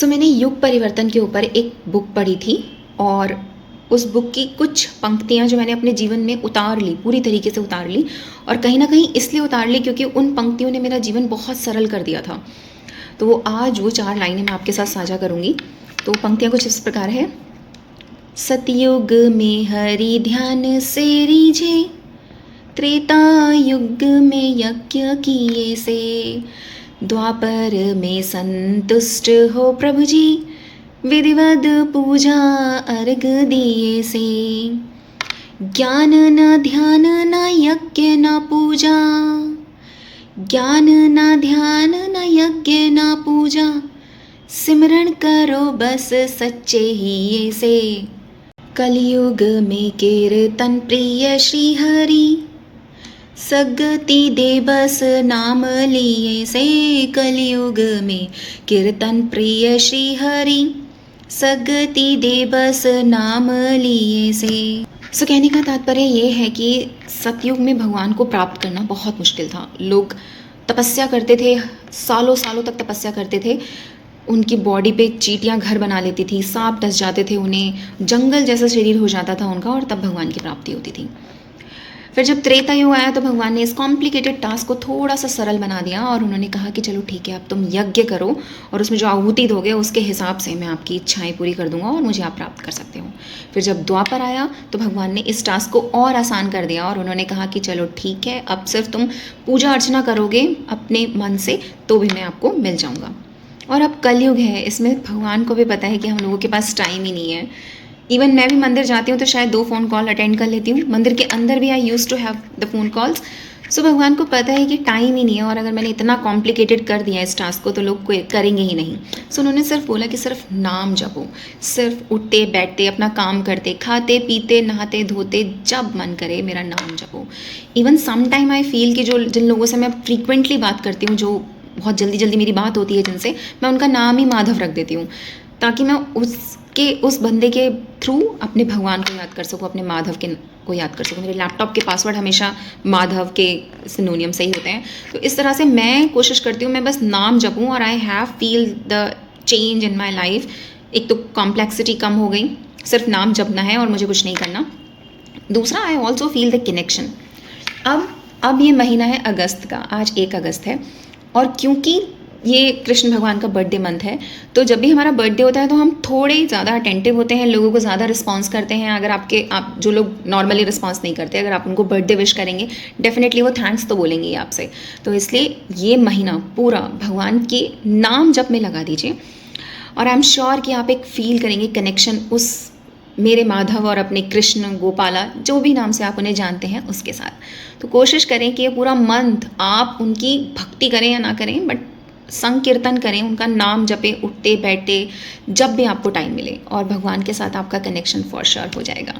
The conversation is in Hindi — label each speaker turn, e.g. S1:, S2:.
S1: मैंने युग परिवर्तन के ऊपर एक बुक पढ़ी थी और उस बुक की कुछ पंक्तियाँ जो मैंने अपने जीवन में उतार ली, पूरी तरीके से उतार ली। और कहीं ना कहीं इसलिए उतार ली क्योंकि उन पंक्तियों ने मेरा जीवन बहुत सरल कर दिया था। तो वो आज वो 4 लाइनें मैं आपके साथ साझा करूँगी। तो पंक्तियाँ कुछ इस प्रकार है। सतयुग में हरि ध्यान से रीझे, त्रेता युग में यज्ञ किए से, द्वापर में संतुष्ट हो प्रभु जी, विधिवद पूजा अर्घ दिए से। ज्ञान न ध्यान न यज्ञ न पूजा, ज्ञान न ध्यान न यज्ञ न पूजा, सिमरण करो बस सच्चे ही ये से। कलयुग में कीर्तन प्रिय श्री हरि, सगति दे बस नाम लिए से। कलयुग में कीर्तन प्रिय श्री हरि, सगति दे बस नाम लिए से। कहने का तात्पर्य ये है कि सतयुग में भगवान को प्राप्त करना बहुत मुश्किल था। लोग तपस्या करते थे, सालों सालों तक तपस्या करते थे। उनकी बॉडी पे चींटियाँ घर बना लेती थी, सांप डस जाते थे उन्हें, जंगल जैसा शरीर हो जाता था उनका, और तब भगवान की प्राप्ति होती थी। फिर जब त्रेता युग आया तो भगवान ने इस कॉम्प्लिकेटेड टास्क को थोड़ा सा सरल बना दिया और उन्होंने कहा कि चलो ठीक है, अब तुम यज्ञ करो और उसमें जो आहुति दोगे उसके हिसाब से मैं आपकी इच्छाएं पूरी कर दूंगा और मुझे आप प्राप्त कर सकते हो। फिर जब द्वापर आया तो भगवान ने इस टास्क को और आसान कर दिया और उन्होंने कहा कि चलो ठीक है, अब सिर्फ तुम पूजा अर्चना करोगे अपने मन से तो भी मैं आपको मिल जाऊँगा। और अब कलयुग है, इसमें भगवान को भी पता है कि हम लोगों के पास टाइम ही नहीं है। इवन मैं भी मंदिर जाती हूँ तो शायद 2 फ़ोन कॉल अटेंड कर लेती हूँ। मंदिर के अंदर भी I used to have the phone calls. भगवान को पता है कि टाइम ही नहीं है और अगर मैंने इतना कॉम्प्लिकेटेड कर दिया इस टास्क को तो लोग कोई करेंगे ही नहीं। उन्होंने सिर्फ बोला कि सिर्फ नाम जपो, सिर्फ उठते बैठते अपना काम करते, खाते पीते नहाते धोते जब मन करे मेरा नाम जपो। Even some time I feel कि जो जिन लोगों से मैं फ्रीक्वेंटली बात करती हूँ, जो बहुत जल्दी जल्दी मेरी बात होती है जिनसे, मैं उनका नाम ही माधव रख देती हूँ ताकि मैं उस बंदे के थ्रू अपने भगवान को याद कर सकूँ, अपने माधव के को याद कर सकूँ। मेरे लैपटॉप के पासवर्ड हमेशा माधव के सिनोनियम से ही होते हैं। तो इस तरह से मैं कोशिश करती हूँ मैं बस नाम जपूँ और I have feel the change in my life. एक तो कॉम्प्लेक्सिटी कम हो गई, सिर्फ नाम जपना है और मुझे कुछ नहीं करना। दूसरा, I also feel the connection. अब ये महीना है अगस्त का, आज 1 अगस्त है और क्योंकि ये कृष्ण भगवान का बर्थडे मंथ है तो जब भी हमारा बर्थडे होता है तो हम थोड़े ज़्यादा अटेंटिव होते हैं, लोगों को ज़्यादा रिस्पॉन्स करते हैं। अगर आप जो लोग नॉर्मली रिस्पॉन्स नहीं करते, अगर आप उनको बर्थडे विश करेंगे डेफिनेटली वो थैंक्स तो बोलेंगे ही आपसे। तो इसलिए ये महीना पूरा भगवान के नाम जप में लगा दीजिए और आई एम श्योर कि आप एक फील करेंगे कनेक्शन उस मेरे माधव और अपने कृष्ण गोपाला, जो भी नाम से आप उन्हें जानते हैं, उसके साथ। तो कोशिश करें कि ये पूरा मंथ आप उनकी भक्ति करें या ना करें, बट संकीर्तन करें, उनका नाम जपें उठते बैठते जब भी आपको टाइम मिले और भगवान के साथ आपका कनेक्शन फॉर श्योर हो जाएगा।